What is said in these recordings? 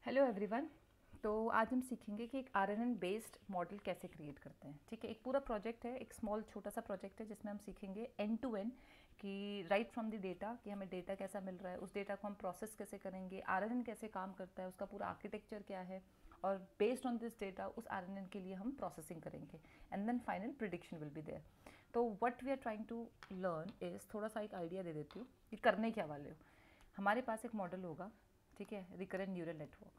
Hello everyone. तो आज हम सीखेंगे कि एक आरएनएन बेस्ड मॉडल कैसे क्रिएट करते हैं। ठीक है, एक पूरा प्रोजेक्ट है, एक स्मॉल छोटा सा प्रोजेक्ट है जिसमें हम सीखेंगे एंड टू एंड कि राइट फ्रॉम द डेटा कि हमें डेटा कैसा मिल रहा है, उस डेटा को हम प्रोसेस कैसे करेंगे, आरएनएन कैसे काम करता है, उसका पूरा आर्किटेक्चर क्या है, और बेस्ड ऑन दिस डेटा उस आरएनएन के लिए हम प्रोसेसिंग करेंगे and then final prediction will be there. तो what we are trying to learn is, थोड़ा सा एक आइडिया दे देती हूँ कि करने क्या वाले हो। हमारे पास एक मॉडल होगा, ठीक है, रिकरेंट न्यूरल नेटवर्क।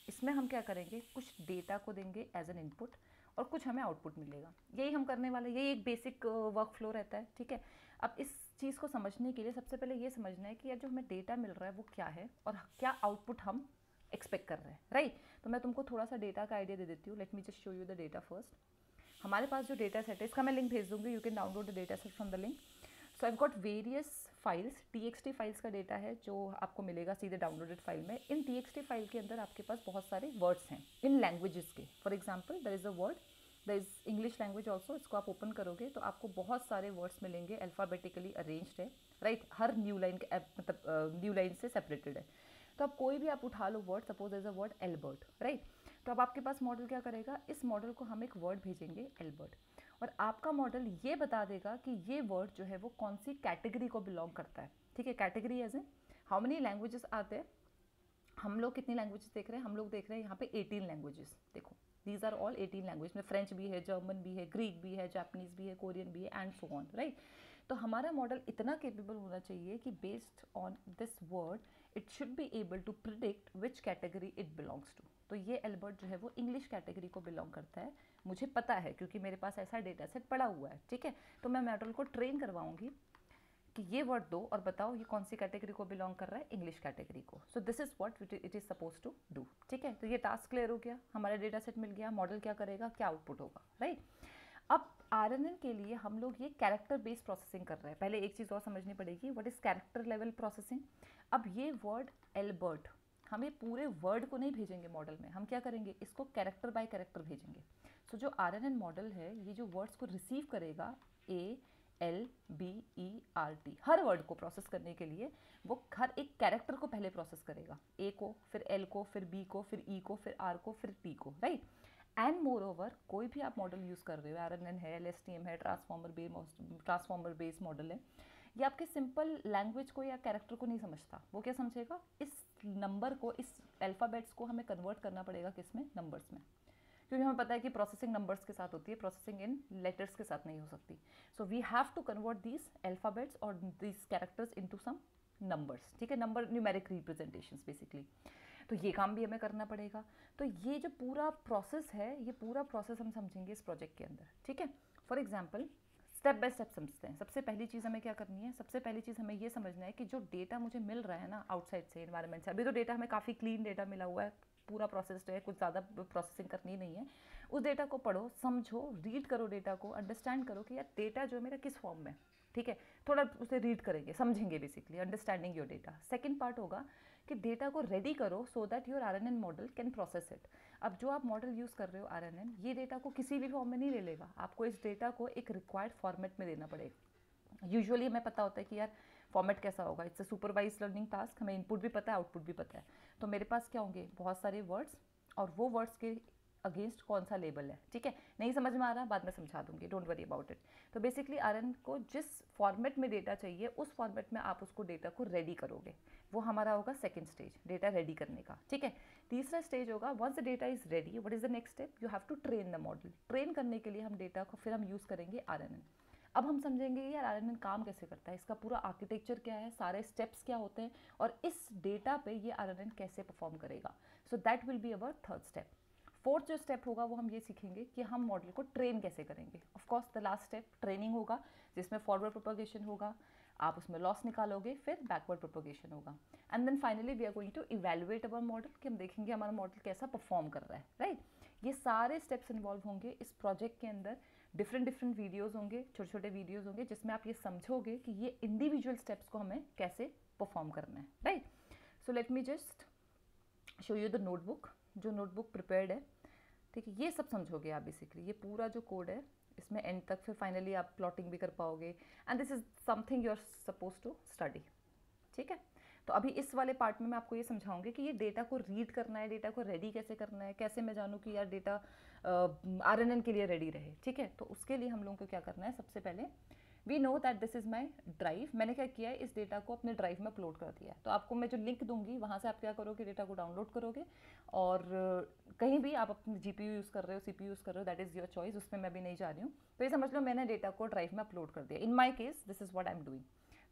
इसमें हम क्या करेंगे, कुछ डेटा को देंगे एज एन इनपुट और कुछ हमें आउटपुट मिलेगा। यही हम करने वाले, यही एक बेसिक वर्क फ्लो रहता है। ठीक है, अब इस चीज़ को समझने के लिए सबसे पहले ये समझना है कि यार जो हमें डेटा मिल रहा है वो क्या है और क्या आउटपुट हम एक्सपेक्ट कर रहे हैं, राइट। तो मैं तुमको थोड़ा सा डेटा का आइडिया दे देती हूँ। Let me just show you the data first. हमारे पास जो डेटा सेट है, इसका मैं लिंक भेज दूंगी, you can download the data set from the link. So I got various files, TXT files का डेटा है जो आपको मिलेगा सीधे डाउनलोडेड फाइल में। इन TXT फाइल के अंदर आपके पास बहुत सारे वर्ड्स हैं इन लैंग्वेजेस के। For example there is a word, there is English language also. इसको आप ओपन करोगे तो आपको बहुत सारे वर्ड्स मिलेंगे, अल्फ़ाबेटिकली अरेंज्ड है, राइट। हर न्यू लाइन के मतलब न्यू लाइन से सेपरेटेड है। तो अब कोई भी आप उठा लो word, suppose as a word Albert, right. तो अब आपके पास मॉडल क्या करेगा, इस मॉडल को हम एक वर्ड भेजेंगे एल्बर्ट, और आपका मॉडल ये बता देगा कि ये वर्ड जो है वो कौन सी कैटेगरी को बिलोंग करता है। ठीक है, category as a how many languages आते हैं। हम लोग कितनी लैंग्वेजेस देख रहे हैं, हम लोग देख रहे हैं यहाँ पे 18 लैंग्वेजेस। देखो दीज आर ऑल 18 लैंग्वेज में फ्रेंच भी है, जर्मन भी है, ग्रीक भी है, जापानीज भी है, कोरियन भी है एंड सो ऑन, राइट। तो हमारा मॉडल इतना केपेबल होना चाहिए कि based on this word it should be able to predict which category it belongs to. तो ये एल्बर्ट जो है वो इंग्लिश कैटेगरी को बिलोंग करता है, मुझे पता है क्योंकि मेरे पास ऐसा डेटा सेट पड़ा हुआ है। ठीक है, तो मैं मॉडल को ट्रेन करवाऊंगी कि ये वर्ड दो और बताओ ये कौन सी कैटेगरी को बिलोंग कर रहा है, इंग्लिश कैटेगरी को। So this is what it is suppose to do. ठीक है, तो ये टास्क क्लियर हो गया, हमारा डेटा सेट मिल गया, मॉडल क्या करेगा, क्या आउटपुट होगा, राइट। अब आरएनएन के लिए हम लोग ये कैरेक्टर बेस्ड प्रोसेसिंग कर रहे हैं। पहले एक चीज़ और समझनी पड़ेगी, what is character level processing. अब ये वर्ड एल्बर्ट, हम ये पूरे वर्ड को नहीं भेजेंगे मॉडल में, हम क्या करेंगे, इसको कैरेक्टर बाय कैरेक्टर भेजेंगे। सो जो आरएनएन मॉडल है ये जो वर्ड्स को रिसीव करेगा, ALBERT, हर वर्ड को प्रोसेस करने के लिए वो हर एक कैरेक्टर को पहले प्रोसेस करेगा, A को, फिर L को, फिर B को, फिर E को, फिर R को, फिर T को, राइट। एंड मोर ओवर कोई भी आप मॉडल यूज़ कर रहे हो, आरएनएन है, LSTM है, ट्रांसफॉर्मर बेस्ड मॉडल है, ये आपके सिंपल लैंग्वेज को या कैरेक्टर को नहीं समझता। वो क्या समझेगा, इस नंबर को, इस अल्फ़ाबेट्स को हमें कन्वर्ट करना पड़ेगा किस में, नंबर्स में, क्योंकि हमें पता है कि प्रोसेसिंग नंबर्स के साथ होती है, प्रोसेसिंग इन लेटर्स के साथ नहीं हो सकती। So we have to convert these alphabets और these characters into some numbers. ठीक है, नंबर न्यूमेरिक रिप्रेजेंटेशंस बेसिकली। तो ये काम भी हमें करना पड़ेगा। तो ये जो पूरा प्रोसेस है, ये पूरा प्रोसेस हम समझेंगे इस प्रोजेक्ट के अंदर। ठीक है, for example step by step समझते हैं। सबसे पहली चीज़ हमें क्या करनी है, सबसे पहली चीज़ हमें ये समझना है कि जो डेटा मुझे मिल रहा है ना आउटसाइड से, एनवायरनमेंट से, अभी तो डेटा हमें काफ़ी क्लीन डेटा मिला हुआ है, पूरा प्रोसेस्ड है, कुछ ज़्यादा प्रोसेसिंग करनी नहीं है। उस डेटा को पढ़ो, समझो, रीड करो डेटा को, अंडरस्टैंड करो कि यार डेटा जो है मेरा किस फॉर्म में। ठीक है, थोड़ा उसे रीड करेंगे, समझेंगे, basically understanding your data. Second part होगा कि डेटा को रेडी करो so that your RNN model can process it. अब जो आप मॉडल यूज़ कर रहे हो आरएनएन, ये डेटा को किसी भी फॉर्म में नहीं ले लेगा, आपको इस डेटा को एक रिक्वायर्ड फॉर्मेट में देना पड़ेगा। यूजुअली हमें पता होता है कि यार फॉर्मेट कैसा होगा, it's a supervise learning task, हमें इनपुट भी पता है, आउटपुट भी पता है। तो मेरे पास क्या होंगे, बहुत सारे वर्ड्स, और वो वर्ड्स के अगेंस्ट कौन सा लेबल है। ठीक है, नहीं समझ में आ रहा, बाद में समझा दूंगी, डोंट वरी अबाउट इट। तो बेसिकली आरएन को जिस फॉर्मेट में डेटा चाहिए उस फॉर्मेट में आप उसको डेटा को रेडी करोगे, वो हमारा होगा सेकंड स्टेज, डेटा रेडी करने का। ठीक है, तीसरा स्टेज होगा, once the data is ready, what is the next step, you have to train the model. Train करने के लिए हम डेटा को फिर हम यूज़ करेंगे आरएनएन। अब हम समझेंगे यार आरएनएन काम कैसे करता है, इसका पूरा आर्किटेक्चर क्या है, सारे स्टेप्स क्या होते हैं, और इस डेटा पे ये आरएनएन कैसे परफॉर्म करेगा। So that will be our third step. Fourth जो स्टेप होगा वो हम ये सीखेंगे कि हम मॉडल को ट्रेन कैसे करेंगे। Of course the last step training होगा, जिसमें फॉरवर्ड प्रोपगेशन होगा, आप उसमें लॉस निकालोगे, फिर बैकवर्ड प्रोपगेशन होगा, and then finally we are going to evaluate our model, कि हम देखेंगे हमारा मॉडल कैसा परफॉर्म कर रहा है, राइट। ये सारे स्टेप्स इन्वॉल्व होंगे इस प्रोजेक्ट के अंदर। डिफरेंट वीडियोज़ होंगे, छोटे छोटे वीडियोज़ होंगे, जिसमें आप ये समझोगे कि ये इंडिविजुअल स्टेप्स को हमें कैसे परफॉर्म करना है, right. So let me just show you the notebook, जो नोटबुक प्रिपेयर्ड है। ठीक है, ये सब समझोगे आप बेसिकली, ये पूरा जो कोड है इसमें एंड तक, फिर फाइनली आप प्लॉटिंग भी कर पाओगे, and this is something you are suppose to study. ठीक है, तो अभी इस वाले पार्ट में मैं आपको ये समझाऊंगी कि ये डेटा को रीड करना है, डेटा को रेडी कैसे करना है, कैसे मैं जानूँ कि यार डेटा RNN के लिए रेडी रहे, ठीक है। तो उसके लिए हम लोगों को क्या करना है, सबसे पहले we know that this is my drive. मैंने क्या किया है, इस डेटा को अपने ड्राइव में अपलोड कर दिया है। तो आपको मैं जो लिंक दूंगी वहाँ से आप क्या करोगे, डेटा को डाउनलोड करोगे और कहीं भी आप अपनी GPU यूज़ कर रहे हो, CPU यूज़ कर रहे हो, दैट इज़ योर चॉइस, उसमें मैं भी नहीं जा रही हूँ। तो ये समझ लो मैंने डेटा को ड्राइव में अपलोड कर दिया। In my case this is what I am doing.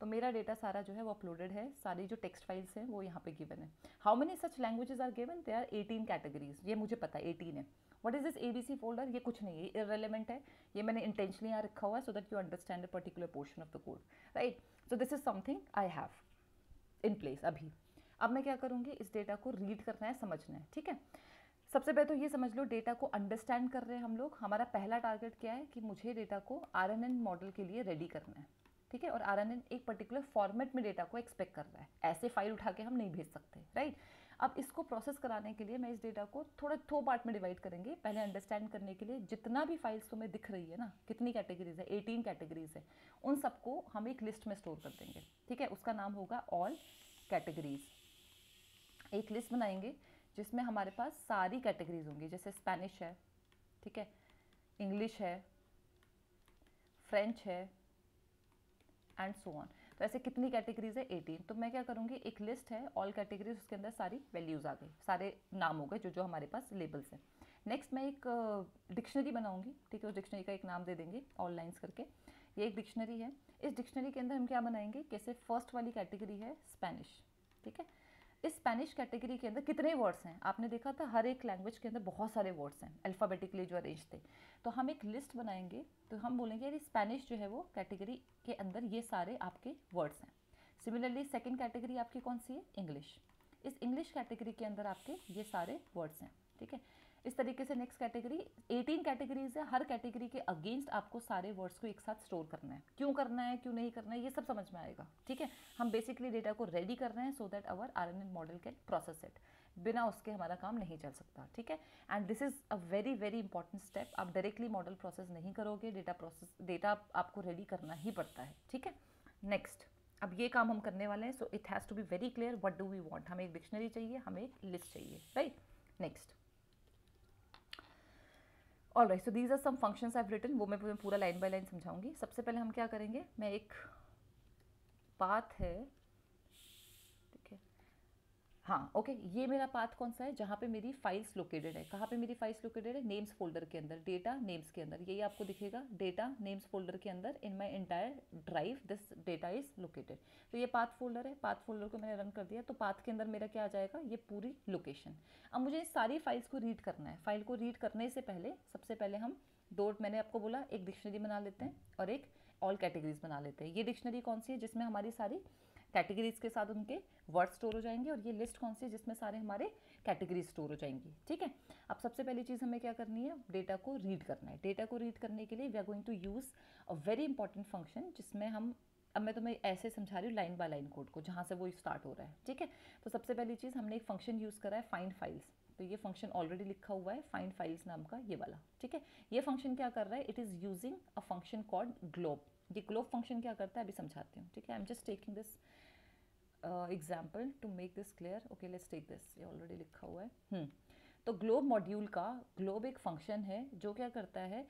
तो मेरा डेटा सारा जो है वो अपलोडेड है, सारी जो टेक्स्ट फाइल्स हैं वो यहाँ पे गिवन है। How many such languages are given, they are 18 categories, ये मुझे पता है 18 है। What is this ABC folder, ये कुछ नहीं है, इररेलेवेंट है, ये मैंने इंटेंशनली यहाँ रखा हुआ है so that you understand a particular portion of the code, right. So this is something I have in place अभी। अब मैं क्या करूँगी, इस डेटा को रीड करना है, समझना है, ठीक है। सबसे पहले तो ये समझ लो डेटा को अंडरस्टैंड कर रहे हैं हम लोग। हमारा पहला टारगेट क्या है कि मुझे डेटा को RNN मॉडल के लिए रेडी करना है, ठीक है। और RNN एक पर्टिकुलर फॉर्मेट में डेटा को एक्सपेक्ट कर रहा है, ऐसे फाइल उठा के हम नहीं भेज सकते, राइट। अब इसको प्रोसेस कराने के लिए मैं इस डेटा को थोड़ा 2 पार्ट में डिवाइड करेंगे। पहले अंडरस्टैंड करने के लिए जितना भी फाइल्स तुम्हें दिख रही है ना, कितनी कैटेगरीज है, 18 कैटेगरीज है, उन सबको हम एक लिस्ट में स्टोर कर देंगे, ठीक है। उसका नाम होगा ऑल कैटेगरीज। एक लिस्ट बनाएंगे जिसमें हमारे पास सारी कैटेगरीज होंगी, जैसे स्पेनिश है, ठीक है, इंग्लिश है, फ्रेंच है एंड सो ऑन। तो ऐसे कितनी कैटेगरीज है, 18। तो मैं क्या करूँगी, एक लिस्ट है ऑल कैटेगरीज, उसके अंदर सारी वैल्यूज़ आ गई, सारे नाम हो गए जो जो हमारे पास लेबल्स हैं। नेक्स्ट मैं एक डिक्शनरी बनाऊंगी, ठीक है। उस डिक्शनरी का एक नाम दे देंगे ऑल लाइन्स करके। ये एक डिक्शनरी है। इस डिक्शनरी के अंदर हम क्या बनाएंगे, कैसे फर्स्ट वाली कैटेगरी है स्पेनिश, ठीक है। इस स्पेनिश कैटेगरी के अंदर कितने वर्ड्स हैं, आपने देखा था हर एक लैंग्वेज के अंदर बहुत सारे वर्ड्स हैं अल्फ़ाबेटिकली जो अरेंज थे। तो हम एक लिस्ट बनाएंगे, तो हम बोलेंगे यार स्पेनिश जो है वो कैटेगरी के अंदर ये सारे आपके वर्ड्स हैं। सिमिलरली सेकंड कैटेगरी आपकी कौन सी है, इंग्लिश। इस इंग्लिश कैटेगरी के अंदर आपके ये सारे वर्ड्स हैं, ठीक है। इस तरीके से नेक्स्ट कैटेगरी, 18 कैटेगरीज है, हर कैटेगरी के अगेंस्ट आपको सारे वर्ड्स को एक साथ स्टोर करना है। क्यों करना है, क्यों नहीं करना है, ये सब समझ में आएगा, ठीक है। हम बेसिकली डेटा को रेडी कर रहे हैं so that our RNN model can process it. बिना उसके हमारा काम नहीं चल सकता, ठीक है। And this is a very very important step. आप डायरेक्टली मॉडल प्रोसेस नहीं करोगे, डेटा आपको रेडी करना ही पड़ता है, ठीक है। नेक्स्ट, अब ये काम हम करने वाले हैं, so it has to be very clear what do we want. हमें एक डिक्शनरी चाहिए, हमें एक लिस्ट चाहिए, right. Next, all right, so these are some functions I have written, वो मैं पूरा लाइन बाय लाइन समझाऊंगी। सबसे पहले हम क्या करेंगे, मैं एक पाथ है, ठीक है, हाँ ओके, ये मेरा पाथ कौन सा है, जहाँ पे मेरी फाइल्स लोकेटेड है। कहाँ पे मेरी फाइल्स लोकेटेड है, नेम्स फोल्डर के अंदर, डेटा नेम्स के अंदर। यही आपको दिखेगा, डेटा नेम्स फोल्डर के अंदर in my entire drive this data is located. तो ये पाथ फोल्डर है, पाथ फोल्डर को मैंने रन कर दिया, तो पाथ के अंदर मेरा क्या आ जाएगा, ये पूरी लोकेशन। अब मुझे इस सारी फाइल्स को रीड करना है। फाइल को रीड करने से पहले सबसे पहले हम मैंने आपको बोला एक डिक्शनरी बना लेते हैं और एक ऑल कैटेगरीज बना लेते हैं। ये डिक्शनरी कौन सी है, जिसमें हमारी सारी कैटेगरीज के साथ उनके वर्ड स्टोर हो जाएंगे, और ये लिस्ट कौन सी है, जिसमें सारे हमारे कैटेगरीज स्टोर हो जाएंगी, ठीक है। अब सबसे पहली चीज़ हमें क्या करनी है, डेटा को रीड करना है। डेटा को रीड करने के लिए we are going to use a very important function, जिसमें हम, अब मैं तुम्हें ऐसे समझा रही हूँ लाइन बाय लाइन कोड को, जहाँ से वो स्टार्ट हो रहा है, ठीक है। तो सबसे पहली चीज़ हमने एक फंक्शन यूज़ करा है फाइंड फाइल्स। तो ये फंक्शन ऑलरेडी लिखा हुआ है फाइंड फाइल्स नाम का, ये वाला, ठीक है। ये फंक्शन क्या कर रहा है, it is using a function called glob. ये ग्लोब फंक्शन क्या करता है अभी समझाती हूँ, ठीक है। I am just taking this example to make this clear. Okay, let's take this, ये ऑलरेडी लिखा हुआ है। तो ग्लोब मॉड्यूल का, ग्लोब एक फंक्शन है जो क्या करता है,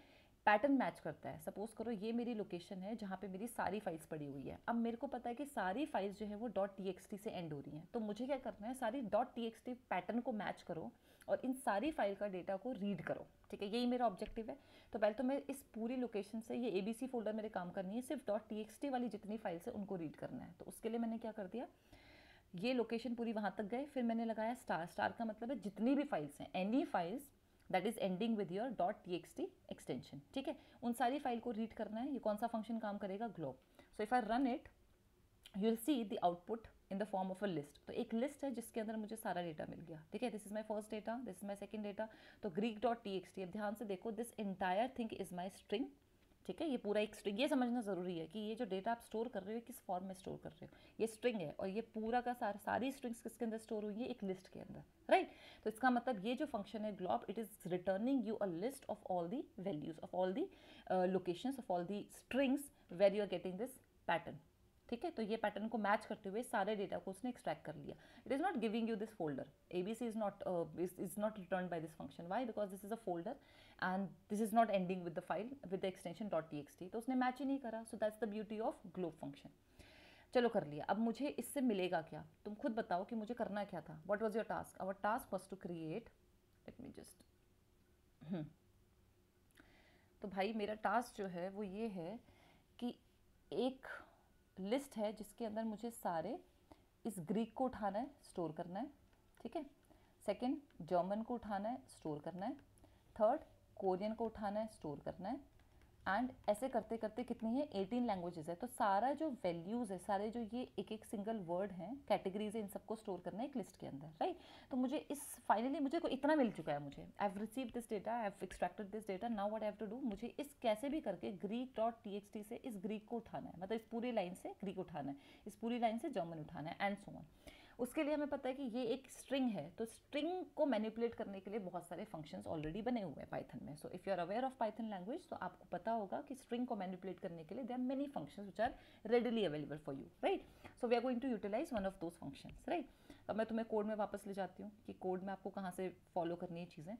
पैटर्न मैच करता है। सपोज करो ये मेरी लोकेशन है जहाँ पे मेरी सारी फाइल्स पड़ी हुई है। अब मेरे को पता है कि सारी फाइल्स जो है वो .txt से एंड हो रही हैं, तो मुझे क्या करना है, सारी .txt पैटर्न को मैच करो और इन सारी फाइल का डेटा को रीड करो, ठीक है। यही मेरा ऑब्जेक्टिव है। तो पहले तो मैं इस पूरी लोकेशन से, ये ABC फोल्डर मेरे काम करनी है, सिर्फ .txt वाली जितनी फाइल्स है उनको रीड करना है। तो उसके लिए मैंने क्या कर दिया, ये लोकेशन पूरी वहाँ तक गए, फिर मैंने लगाया स्टार। स्टार का मतलब है जितनी भी फाइल्स हैं, any files that is ending with your .txt extension, ठीक है, उन सारी फाइल को रीड करना है। ये कौन सा फंक्शन काम करेगा, globe. So if I run it, you will see the output in the form of a list. तो एक लिस्ट है जिसके अंदर मुझे सारा डेटा मिल गया, ठीक है। This is my first data, this is my second data. तो greek.txt, अब ध्यान से देखो, this entire thing is my string, ठीक है। ये पूरा एक स्ट्रिंग, ये समझना ज़रूरी है कि ये जो डेटा आप स्टोर कर रहे हो किस फॉर्म में स्टोर कर रहे हो, ये स्ट्रिंग है। और ये पूरा का सारी स्ट्रिंग्स किसके अंदर स्टोर हुई है, एक लिस्ट के अंदर, राइट। तो इसका मतलब ये जो फंक्शन है glob, it is returning you a list of all the values of all the locations of all the strings where you are getting this pattern, ठीक है, तो ये पैटर्न को मैच करते हुए सारे डेटा को उसने एक्सट्रैक्ट कर लिया. It is not giving you this folder. ABC is not returned by this function. Why? Because this is a folder and this is not ending with the file with the extension .txt. तो उसने match ही नहीं करा. So that's the beauty of globe function. चलो कर लिया. अब मुझे इससे मिलेगा क्या? तुम खुद बताओ कि मुझे करना क्या था. What was your task? Our task was to create. Let me just. तो भाई मेरा टास्क जो है वो ये है कि एक लिस्ट है जिसके अंदर मुझे सारे इस ग्रीक को उठाना है, स्टोर करना है. ठीक है. सेकंड, जर्मन को उठाना है, स्टोर करना है. थर्ड, कोरियन को उठाना है, स्टोर करना है. एंड ऐसे करते करते कितनी है, 18 लैंग्वेजेस है. तो सारा जो वैल्यूज़ है, सारे जो ये एक एक सिंगल वर्ड हैं, कैटेगरीज है, इन सबको स्टोर करना है एक लिस्ट के अंदर. राइट. तो मुझे इस फाइनली मुझे को इतना मिल चुका है. मुझे I have receive this data, I have extracted this data. Now what I have to do, मुझे इस कैसे भी करके greek.txt से इस ग्रीक को उठाना है. मतलब इस पूरी लाइन से ग्रीक उठाना है, इस पूरी लाइन से जर्मन उठाना है, एंड सो ऑन. उसके लिए हमें पता है कि ये एक स्ट्रिंग है. तो स्ट्रिंग को मैनिपुलेट करने के लिए बहुत सारे फंक्शंस ऑलरेडी बने हुए हैं पाइथन में. So if you are aware of Python language तो आपको पता होगा कि स्ट्रिंग को मैनिपुलेट करने के लिए there are many functions which are readily available for you. Right. So we are going to utilize one of those functions. Right. अब मैं तुम्हें कोड में वापस ले जाती हूँ कि कोड में आपको कहाँ से फॉलो करनी है चीज़ें.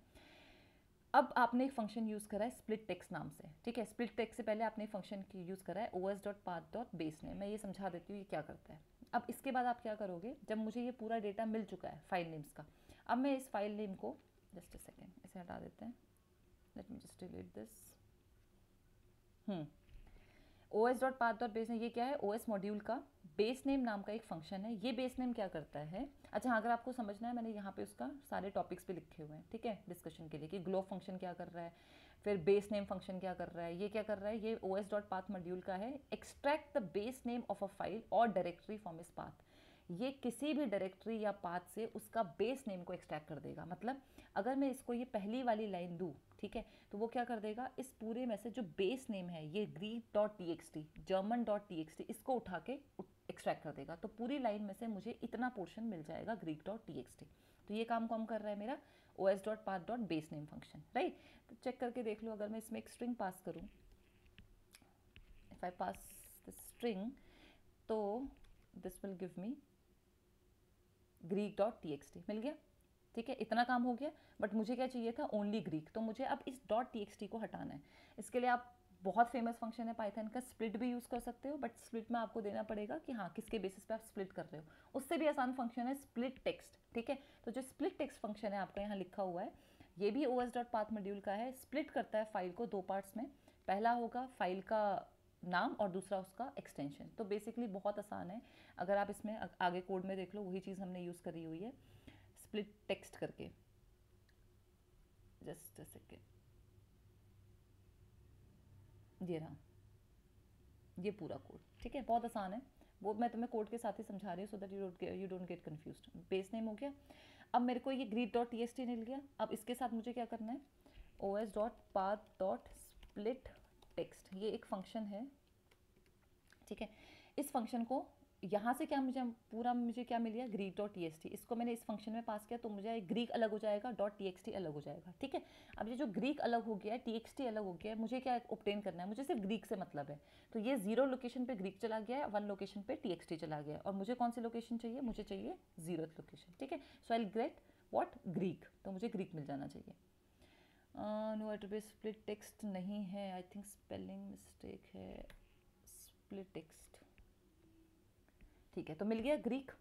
अब आपने एक फंक्शन यूज़ करा है स्प्लिट टेक्स्ट नाम से. ठीक है. स्प्लिट टेक्स्ट से पहले आपने एक फंक्शन की यूज़ करा है os.path.base ने. मैं ये समझा देती हूँ ये क्या करता है. अब इसके बाद आप क्या करोगे, जब मुझे ये पूरा डेटा मिल चुका है फाइल नेम्स का, अब मैं इस फाइल नेम को जस्ट अ सेकेंड इसे हटा देते हैं. Let me just delete this. os.path.base ने ये क्या है, OS मॉड्यूल का बेस नेम नाम का एक फंक्शन है. ये बेस नेम क्या करता है, अच्छा हाँ, अगर आपको समझना है मैंने यहाँ पे उसका सारे टॉपिक्स पे लिखे हुए हैं. ठीक है. डिस्कशन के लिए कि ग्लोब फंक्शन क्या कर रहा है, फिर बेस नेम फंक्शन क्या कर रहा है, ये क्या कर रहा है. ये os.path मॉड्यूल का है. Extract the base name of a file और डायरेक्टरी फ्रॉम इस पाथ. ये किसी भी डायरेक्टरी या पाथ से उसका बेस नेम को एक्सट्रैक्ट कर देगा. मतलब अगर मैं इसको ये पहली वाली लाइन दूँ, ठीक है, तो वो क्या कर देगा, इस पूरे में से जो बेस नेम है ये greek.txt, german.txt, इसको उठा के एक्सट्रैक्ट कर देगा. तो पूरी लाइन में से मुझे इतना पोर्शन मिल जाएगा greek.txt. तो ये काम कौन कर रहा है, मेरा os.path.base name फंक्शन. राइट. तो चेक करके देख लो, अगर मैं इसमें एक स्ट्रिंग पास करूँ, if I pass the string, तो this will give me greek.txt. मिल गया. ठीक है. इतना काम हो गया. बट मुझे क्या चाहिए था, ओनली ग्रीक. तो मुझे अब इस .txt को हटाना है. इसके लिए आप बहुत फेमस फंक्शन है पाइथन का, स्प्लिट भी यूज़ कर सकते हो. बट स्प्लिट में आपको देना पड़ेगा कि हाँ किसके बेसिस पे आप स्प्लिट कर रहे हो. उससे भी आसान फंक्शन है स्प्लिट टेक्स्ट. ठीक है. तो जो स्प्लिट टेक्स्ट फंक्शन है आपका यहाँ लिखा हुआ है, ये भी os.path मॉड्यूल का है. स्प्लिट करता है फाइल को दो पार्ट्स में. पहला होगा फाइल का नाम और दूसरा उसका एक्सटेंशन. तो बेसिकली बहुत आसान है. अगर आप इसमें आगे कोड में देख लो, वही चीज़ हमने यूज़ करी हुई है स्प्लिट टेक्स्ट करके. Just a second. ये रहा, ये पूरा कोड. ठीक है. बहुत आसान है. वो मैं तुम्हें कोड के साथ ही समझा रही हूँ so that you don't get confused. Base name हो गया. अब मेरे को ये greek.txt मिल गया. अब इसके साथ मुझे क्या करना है, os.path.split text, ये एक फंक्शन है. ठीक है. इस फंक्शन को यहाँ से क्या मुझे क्या मिल गया, greek.txt. इसको मैंने इस फंक्शन में पास किया तो मुझे ग्रीक अलग हो जाएगा, .txt अलग हो जाएगा. ठीक है. अब ये जो ग्रीक अलग हो गया है, txt अलग हो गया है, मुझे क्या ऑब्टेन करना है, मुझे सिर्फ ग्रीक से मतलब है. तो ये 0 लोकेशन पे ग्रीक चला गया है, 1 लोकेशन पे txt चला गया है. और मुझे कौन सी लोकेशन चाहिए, मुझे चाहिए 0th लोकेशन. ठीक है. So I get what, Greek. तो मुझे ग्रीक मिल जाना चाहिए. नो एट्रीब्यूट स्प्लिट टेक्स्ट नहीं है, आई थिंक स्पेलिंग मिस्टेक है. Split text. ठीक है. तो मिल गया ग्रीक.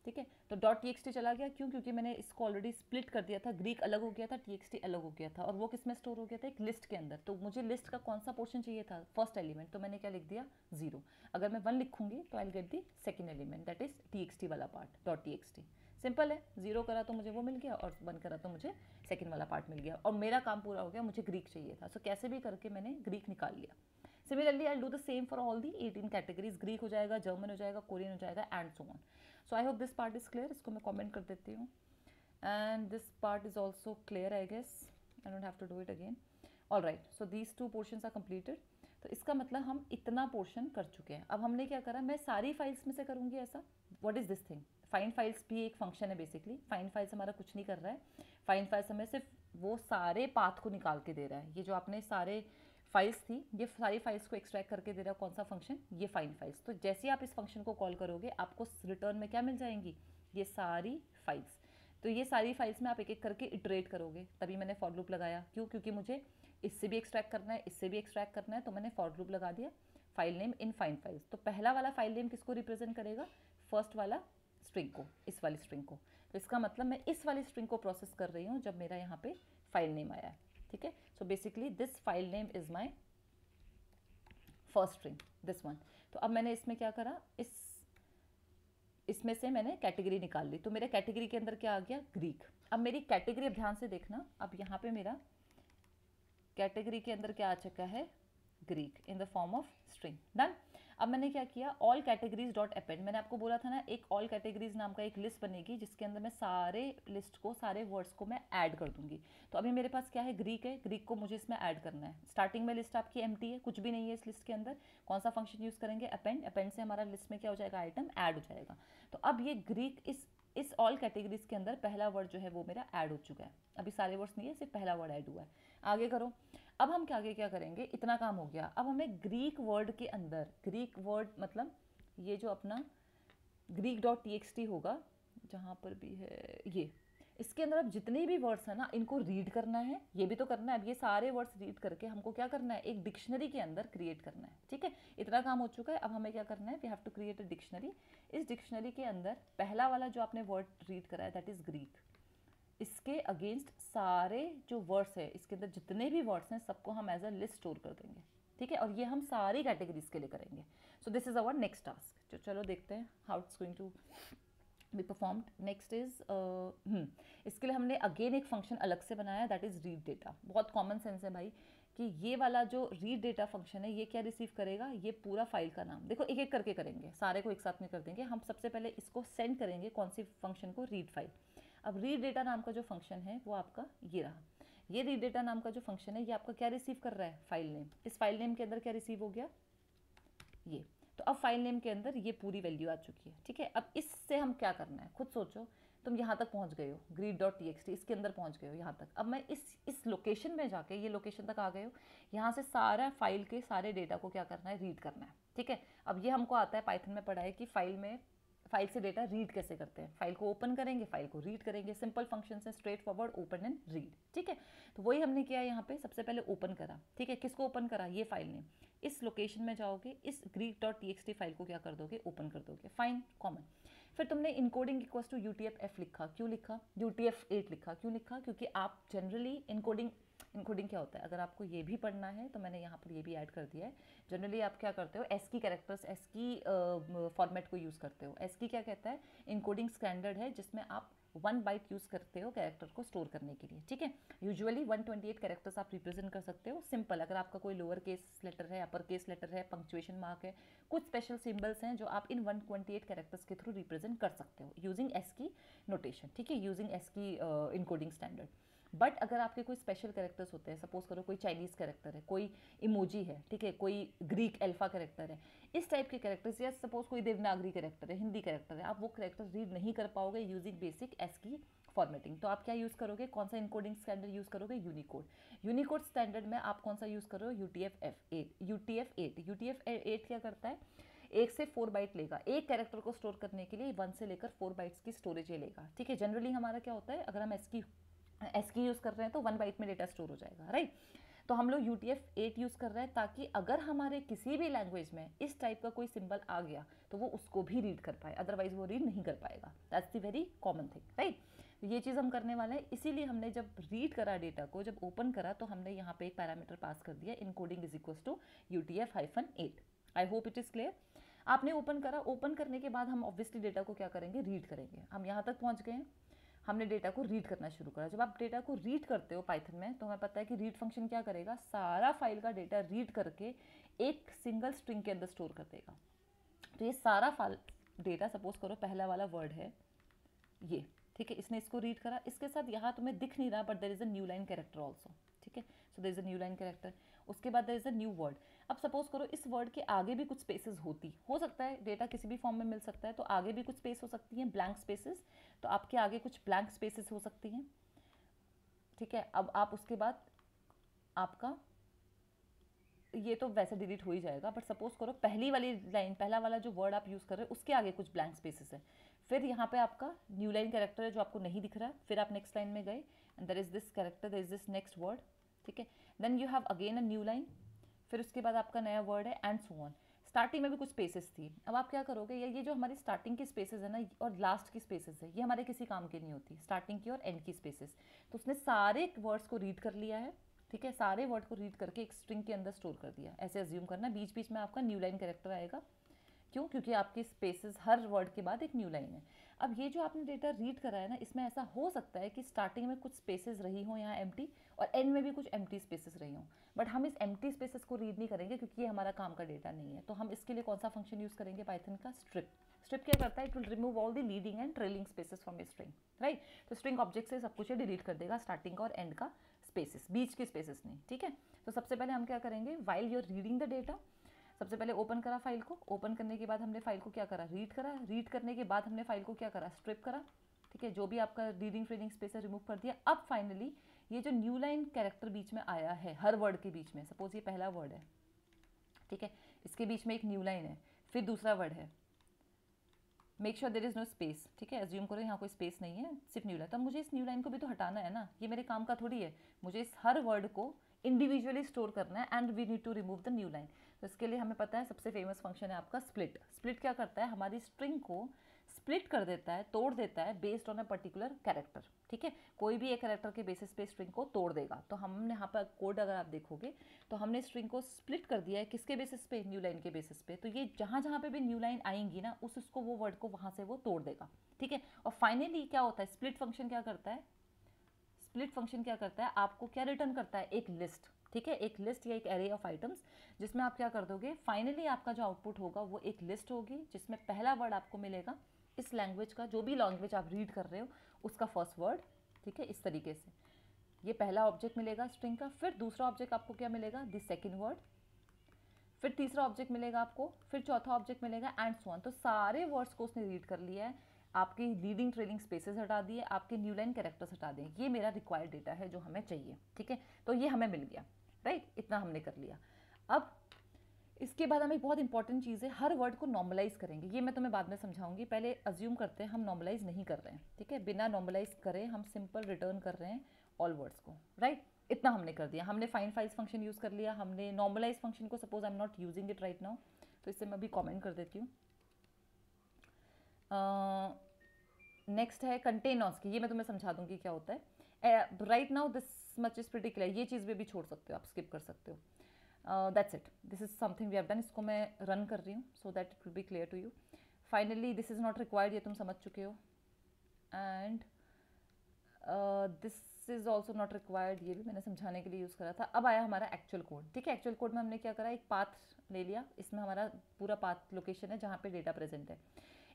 ठीक है. तो .txt चला गया. क्यों, क्योंकि मैंने इसको ऑलरेडी स्प्लिट कर दिया था. ग्रीक अलग हो गया था, txt अलग हो गया था. और वो किस में स्टोर हो गया था, एक लिस्ट के अंदर. तो मुझे लिस्ट का कौन सा पोर्शन चाहिए था, फर्स्ट एलिमेंट. तो मैंने क्या लिख दिया, 0. अगर मैं 1 लिखूंगी तो I get the second element, that is txt वाला पार्ट. .txt सिंपल है. 0 करा तो मुझे वो मिल गया और 1 करा तो मुझे सेकेंड वाला पार्ट मिल गया. और मेरा काम पूरा हो गया. मुझे ग्रीक चाहिए था. सो कैसे भी करके मैंने ग्रीक निकाल लिया. Similarly, I'll do the same for all the 18 categories. Greek हो जाएगा, German हो जाएगा, Korean हो जाएगा, and so on. So I hope this part is clear. इसको मैं comment कर देती हूँ. And this part is also clear, I guess. I don't have to do it again. All right. So these 2 portions are completed. तो इसका मतलब हम इतना पोर्शन कर चुके हैं. अब हमने क्या करा, मैं सारी फाइल्स में से करूँगी ऐसा. What is this thing? Find files भी एक फंक्शन है बेसिकली. फाइंड फाइल्स हमारा कुछ नहीं कर रहा है. फाइंड फाइल्स हमें सिर्फ वो सारे पाथ को निकाल के दे रहा है. ये जो आपने सारे फाइल्स थी, ये सारी फाइल्स को एक्सट्रैक्ट करके दे रहा है कौन सा फंक्शन, ये फाइंड फाइल्स। तो जैसे ही आप इस फंक्शन को कॉल करोगे आपको रिटर्न में क्या मिल जाएंगी, ये सारी फाइल्स। तो ये सारी फाइल्स में आप एक एक करके इटरेट करोगे, तभी मैंने फॉर लूप लगाया। क्यों? क्योंकि मुझे इससे भी एक्सट्रैक्ट करना है, इससे भी एक्सट्रैक्ट करना है, तो मैंने फॉर लूप लगा दिया। File name in find files, तो पहला वाला फाइल नेम किसको रिप्रेजेंट करेगा, फर्स्ट वाला स्ट्रिंग को, इस वाली स्ट्रिंग को। तो इसका मतलब मैं इस वाली स्ट्रिंग को प्रोसेस कर रही हूँ जब मेरा यहाँ पे फाइल नेम आया है, ठीक है। So basically this file name is my first string, this one. तो अब मैंने इसमें क्या करा, इसमें से मैंने कैटेगरी निकाल ली, तो मेरे कैटेगरी के अंदर क्या आ गया, ग्रीक। अब मेरी कैटेगरी, अब ध्यान से देखना, अब यहाँ पे मेरा कैटेगरी के अंदर क्या आ चुका है, Greek in the form of string. Done. अब मैंने क्या किया, ऑल कैटेगरीज डॉट अपेंड, मैंने आपको बोला था ना एक ऑल कैटेगरीज नाम का एक लिस्ट बनेगी जिसके अंदर मैं सारे लिस्ट को, सारे वर्ड्स को मैं ऐड कर दूंगी। तो अभी मेरे पास क्या है, ग्रीक है, ग्रीक को मुझे इसमें ऐड करना है। स्टार्टिंग में लिस्ट आपकी एम्प्टी है, कुछ भी नहीं है इस लिस्ट के अंदर। कौन सा फंक्शन यूज करेंगे, अपेंड। अपेंड से हमारा लिस्ट में क्या हो जाएगा, आइटम ऐड हो जाएगा। तो अब ये ग्रीक इस ऑल कैटेगरीज के अंदर पहला वर्ड जो है वो मेरा ऐड हो चुका है। अभी सारे वर्ड्स नहीं है, सिर्फ पहला वर्ड ऐड हुआ है। आगे करो। अब हम आगे क्या करेंगे, इतना काम हो गया। अब हमें ग्रीक वर्ड के अंदर, ग्रीक वर्ड मतलब ये जो अपना ग्रीक डॉट टी होगा, जहाँ पर भी है ये, इसके अंदर अब जितने भी वर्ड्स हैं ना इनको रीड करना है, ये भी तो करना है। अब ये सारे वर्ड्स रीड करके हमको क्या करना है, एक डिक्शनरी के अंदर क्रिएट करना है, ठीक है। इतना काम हो चुका है। अब हमें क्या करना है, we have to create a dictionary. इस डिक्शनरी के अंदर पहला वाला जो आपने वर्ड रीड करा है दैट इज ग्रीक, इसके अगेंस्ट सारे जो वर्ड्स है, इसके अंदर जितने भी वर्ड्स हैं सबको हम एज अ लिस्ट स्टोर कर देंगे, ठीक है। और ये हम सारी कैटेगरीज के लिए करेंगे। So this is our next task. चलो देखते हैं how it's going to be performed. Next is इसके लिए हमने अगेन एक फंक्शन अलग से बनाया, दैट इज रीड डेटा। बहुत कॉमन सेंस है भाई कि ये वाला जो रीड डेटा फंक्शन है ये क्या रिसीव करेगा, ये पूरा फाइल का नाम। देखो एक एक करके करेंगे, सारे को एक साथ में कर देंगे। हम सबसे पहले इसको सेंड करेंगे कौन सी फंक्शन को, रीड फाइल। अब रीड डेटा नाम का जो फंक्शन है वो आपका ये रहा। ये रीड डेटा नाम का जो फंक्शन है ये आपका क्या रिसीव कर रहा है, फाइल नेम। इस फाइल नेम के अंदर क्या रिसीव हो गया, ये। तो अब फाइल नेम के अंदर ये पूरी वैल्यू आ चुकी है, ठीक है। अब इससे हम क्या करना है, खुद सोचो। तुम यहाँ तक पहुँच गए हो, ग्रीड डॉट टी इसके अंदर पहुँच गए हो यहाँ तक। अब मैं इस लोकेशन में जाके, ये लोकेशन तक आ गए हो, यहाँ से सारा फाइल के सारे डेटा को क्या करना है, रीड करना है, ठीक है। अब ये हमको आता है, पाइथन में पढ़ा है कि फाइल से डेटा रीड कैसे करते हैं। फाइल को ओपन करेंगे, फाइल को रीड करेंगे, सिंपल फंक्शन है, straight forward, open and read, ठीक है। तो वही हमने किया यहाँ पे, सबसे पहले ओपन करा, ठीक है। किसको ओपन करा, ये फाइल नेम। इस लोकेशन में जाओगे, इस ग्रीक डॉट टी फाइल को क्या कर दोगे, ओपन कर दोगे, फाइन, कॉमन। फिर तुमने इनकोडिंग इक्वल्स टू UTF-8 लिखा। क्यों लिखा, UTF-8 लिखा, क्यों लिखा, क्योंकि आप जनरली इनकोडिंग क्या होता है, अगर आपको ये भी पढ़ना है तो मैंने यहाँ पर ये भी ऐड कर दिया है। जनरली आप क्या करते हो, एस्की कैरेक्टर्स, एस्की फॉर्मेट को यूज़ करते हो। एस्की क्या कहता है, इनकोडिंग स्टैंडर्ड है जिसमें आप 1 बाइट यूज़ करते हो कैरेक्टर को स्टोर करने के लिए, ठीक है। यूजुअली 128 कैरेक्टर्स आप रिप्रेजेंट कर सकते हो, सिंपल। अगर आपका कोई लोअर केस लेटर है, अपर केस लेटर है, पंक्चुएशन मार्क है, कुछ स्पेशल सिंबल्स हैं जो आप इन 128 कैरेक्टर्स के थ्रू रिप्रेजेंट कर सकते हो यूजिंग एस्की नोटेशन, ठीक है, using ASCII encoding standard. But अगर आपके कोई स्पेशल कैरेक्टर्स होते हैं, सपोज करो कोई चाइनीज़ कैरेक्टर है, कोई इमोजी है, ठीक है, कोई ग्रीक अल्फा कैरेक्टर है, इस टाइप के कैरेक्टर्स, या सपोज कोई देवनागरी कैरेक्टर है, हिंदी कैरेक्टर है, आप वो कैरेक्टर रीड नहीं कर पाओगे यूजिंग बेसिक एस्की फॉर्मेटिंग। तो आप क्या यूज़ करोगे, कौन सा इनकोडिंग स्टैंडर्ड यूज़ करोगे, यूनिकोड स्टैंडर्ड में आप कौन सा यूज़ करो, UTF-8 क्या करता है, 1 से 4 बाइट लेगा। एक कैरेक्टर को स्टोर करने के लिए 1 से लेकर 4 बाइट्स की स्टोरेज लेगा, ठीक है। जनरली हमारा क्या होता है, अगर हम एस्की यूज़ कर रहे हैं तो 1 बाइट में डेटा स्टोर हो जाएगा, राइट। तो हम लोग UTF-8 यूज़ कर रहे हैं ताकि अगर हमारे किसी भी लैंग्वेज में इस टाइप का कोई सिंबल आ गया तो वो उसको भी रीड कर पाए, अदरवाइज वो रीड नहीं कर पाएगा। That's the very common thing, right. ये चीज़ हम करने वाले हैं। इसीलिए हमने जब रीड करा डेटा को, जब ओपन करा, तो हमने यहाँ पे एक पैरामीटर पास कर दिया, encoding is equals to UTF-8। I hope it is clear. आपने ओपन करा, ओपन करने के बाद हम ऑब्वियसली डेटा को क्या करेंगे, रीड करेंगे। हम यहाँ तक पहुँच गए हैं, हमने डेटा को रीड करना शुरू करा। जब आप डेटा को रीड करते हो पाइथन में, तो हमें पता है कि रीड फंक्शन क्या करेगा, सारा फाइल का डेटा रीड करके एक सिंगल स्ट्रिंग के अंदर स्टोर कर देगा। तो ये सारा फाइल डेटा, सपोज करो पहला वाला वर्ड है ये, ठीक है, इसने इसको रीड करा। इसके साथ यहाँ तुम्हें दिख नहीं रहा, but there is a new line character also, ठीक है। So there is a new line character. उसके बाद there is a new word. अब सपोज करो इस वर्ड के आगे भी कुछ स्पेसेस हो सकता है, डेटा किसी भी फॉर्म में मिल सकता है, तो आगे भी कुछ स्पेस हो सकती हैं, ब्लैंक स्पेसेस। तो आपके आगे कुछ ब्लैंक स्पेसेस हो सकती हैं, ठीक है। अब आप उसके बाद आपका ये तो वैसे डिलीट हो ही जाएगा, बट सपोज करो पहली वाली लाइन, पहला वाला जो वर्ड आप यूज़ कर रहे हो उसके आगे कुछ ब्लैंक स्पेसेस है, फिर यहाँ पे आपका न्यू लाइन कैरेक्टर है जो आपको नहीं दिख रहा है, फिर आप नेक्स्ट लाइन में गए and there is this character, there is this next word, ठीक है, then you have again a new line, फिर उसके बाद आपका नया वर्ड है एंड सो ऑन। स्टार्टिंग में भी कुछ स्पेसेस थी, अब आप क्या करोगे, ये जो हमारी स्टार्टिंग की स्पेसेस है ना और लास्ट की स्पेसेस है, ये हमारे किसी काम की नहीं होती, स्टार्टिंग की और एंड की स्पेसेस। तो उसने सारे वर्ड्स को रीड कर लिया है, ठीक है, सारे वर्ड को रीड करके एक स्ट्रिंग के अंदर स्टोर कर दिया, ऐसे अज्यूम करना। बीच बीच में आपका न्यू लाइन कैरेक्टर आएगा, क्यों, क्योंकि आपकी स्पेसेस हर वर्ड के बाद एक न्यू लाइन है। अब ये जो आपने डेटा रीड करा है ना, इसमें ऐसा हो सकता है कि स्टार्टिंग में कुछ स्पेसेस रही हों यहाँ एम्प्टी, और एंड में भी कुछ एम्प्टी स्पेसेस रही हों, बट हम इस एम्प्टी स्पेसेस को रीड नहीं करेंगे क्योंकि ये हमारा काम का डेटा नहीं है। तो हम इसके लिए कौन सा फंक्शन यूज़ करेंगे, पाइथन का स्ट्रिप। स्ट्रिप क्या करता है, it will remove all the leading and trailing spaces from a string, right. तो स्ट्रिंग ऑब्जेक्ट से सब कुछ ये डिलीट कर देगा, स्टार्टिंग का और एंड का स्पेसेस, बीच के स्पेसेस नहीं, ठीक है। तो सबसे पहले हम क्या करेंगे, while you are reading the data, सबसे पहले ओपन करा फाइल को, ओपन करने के बाद हमने फाइल को क्या करा, रीड करा, रीड करने के बाद हमने फाइल को क्या करा, स्ट्रिप करा, ठीक है, जो भी आपका रीडिंग ट्रेडिंग स्पेस है रिमूव कर दिया। अब फाइनली ये जो न्यू लाइन कैरेक्टर बीच में आया है हर वर्ड के बीच में, सपोज ये पहला वर्ड है, ठीक है, इसके बीच में एक न्यू लाइन है, फिर दूसरा वर्ड है, make sure there is no space, ठीक है, अज्यूम करो यहाँ कोई स्पेस नहीं है, सिर्फ न्यू लाइन। तो मुझे इस न्यू लाइन को भी तो हटाना है ना, ये मेरे काम का थोड़ी है, मुझे इस हर वर्ड को इंडिविजुअली स्टोर करना है and we need to remove the new line. तो इसके लिए हमें पता है सबसे फेमस फंक्शन है आपका स्प्लिट। स्प्लिट क्या करता है, हमारी स्ट्रिंग को स्प्लिट कर देता है, तोड़ देता है based on a particular character, ठीक है, कोई भी एक कैरेक्टर के बेसिस पे स्ट्रिंग को तोड़ देगा। तो हमने यहाँ पर कोड अगर आप देखोगे तो हमने स्ट्रिंग को स्प्लिट कर दिया है, किसके बेसिस पे, न्यू लाइन के बेसिस पे। तो ये जहाँ जहाँ पे भी न्यू लाइन आएंगी ना, उसको वो वर्ड को वहाँ से वो तोड़ देगा, ठीक है। और फाइनली क्या होता है, स्प्लिट फंक्शन क्या करता है, स्प्लिट फंक्शन क्या करता है, आपको क्या रिटर्न करता है, एक लिस्ट, ठीक है, एक लिस्ट या एक एरे ऑफ आइटम्स, जिसमें आप क्या कर दोगे, फाइनली आपका जो आउटपुट होगा वो एक लिस्ट होगी, जिसमें पहला वर्ड आपको मिलेगा इस लैंग्वेज का, जो भी लैंग्वेज आप रीड कर रहे हो उसका फर्स्ट वर्ड, ठीक है, इस तरीके से ये पहला ऑब्जेक्ट मिलेगा स्ट्रिंग का। फिर दूसरा ऑब्जेक्ट आपको क्या मिलेगा, दिस सेकेंड वर्ड, फिर तीसरा ऑब्जेक्ट मिलेगा आपको, फिर चौथा ऑब्जेक्ट मिलेगा एंड सो ऑन। तो सारे वर्ड्स को उसने रीड कर लिया है, आपकी लीडिंग ट्रेलिंग स्पेसेस हटा दिए, आपके न्यू लाइन कैरेक्टर्स हटा दिए, ये मेरा रिक्वायर्ड डेटा है जो हमें चाहिए, ठीक है। तो ये हमें मिल गया, राइट, इतना हमने कर लिया। अब इसके बाद हम एक बहुत इंपॉर्टेंट चीज़ है, हर वर्ड को नॉर्मलाइज करेंगे, ये मैं तुम्हें बाद में समझाऊंगी, पहले अज्यूम करते हैं हम नॉर्मलाइज नहीं कर रहे हैं, ठीक है, बिना नॉर्मलाइज करे हम सिंपल रिटर्न कर रहे हैं ऑल वर्ड्स को, राइट। इतना हमने कर दिया, हमने फाइंड फाइल्स फंक्शन यूज़ कर लिया, हमने नॉर्मलाइज फंक्शन को, suppose I am not using it right now, तो इससे मैं अभी कॉमेंट कर देती हूँ। नेक्स्ट है कंटेनर्स की, ये मैं तुम्हें समझा दूंगी क्या होता है। Right now this much is pretty clear, ये चीज़ भी छोड़ सकते हो, आप स्किप कर सकते हो। That's it, this is something we have done, इसको मैं रन कर रही हूँ so that it will be clear to you. Finally this is not required, ये तुम समझ चुके हो, and this is also not required, ये भी मैंने समझाने के लिए यूज़ करा था। अब आया हमारा एक्चुअल कोड, ठीक है, एक्चुअल कोड में हमने क्या करा, एक पाथ ले लिया, इसमें हमारा पूरा पाथ लोकेशन है जहाँ पे डेटा प्रेजेंट है,